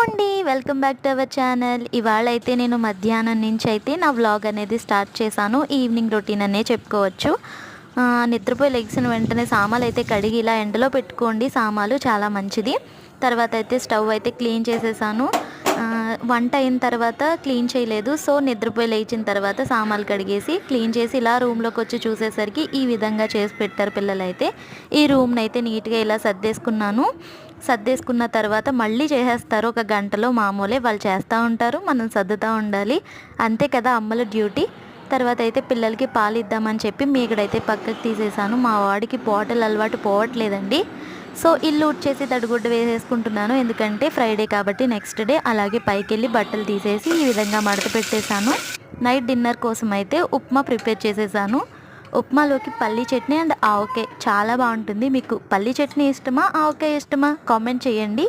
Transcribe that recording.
అండి, welcome back to our channel. ఇవాళ అయితే నేను మధ్యాహ్నం నుంచి అయితే నా వ్లాగ్ అనేది స్టార్ట్ చేశాను. ఈవినింగ్ రొటీన్ అనే చెప్పుకోవచ్చు. నిద్రపోయి లెగ్సిన వెంటనే సామాన్లు అయితే కడిగి ఇలా ఎండలో పెట్టుకోండి, సామాన్లు చాలా మంచిది. తర్వాత అయితే స్టవ్ అయితే క్లీన్ చేసేసాను. వంట అయిన తర్వాత క్లీన్ చేయలేదు, సో నిద్రపోయి లేచిన తర్వాత సామాన్లు కడిగేసి క్లీన్ చేసి ఇలా రూమ్లోకి వచ్చి చూసేసరికి ఈ విధంగా చేసి పెట్టారు పిల్లలైతే. ఈ రూమ్ని అయితే నీట్గా ఇలా సర్దేసుకున్న తర్వాత మళ్ళీ చేసేస్తారు. ఒక గంటలో మామూలే, వాళ్ళు చేస్తూ ఉంటారు, మనం సర్దుతూ ఉండాలి, అంతే కదా అమ్మల డ్యూటీ. తర్వాత అయితే పిల్లలకి పాలు ఇద్దామని చెప్పి మీగడైతే పక్కకు తీసేసాను. మా వాడికి బాటిల్ అలవాటు పోవట్లేదండి. సో ఇల్లు ఉడ్చేసి తడిగుడ్డ వేసేసుకుంటున్నాను, ఎందుకంటే ఫ్రైడే కాబట్టి నెక్స్ట్ డే. అలాగే పైకి వెళ్ళి బట్టలు తీసేసి ఈ విధంగా మడత పెట్టేశాను. నైట్ డిన్నర్ కోసం అయితే ఉప్మా ప్రిపేర్ చేసేసాను. ఉప్మాలోకి పల్లీ చట్నీ అండ్ ఆవకాయ చాలా బాగుంటుంది. మీకు పల్లీ చట్నీ ఇష్టమా, ఆవకాయ ఇష్టమా? కామెంట్ చేయండి.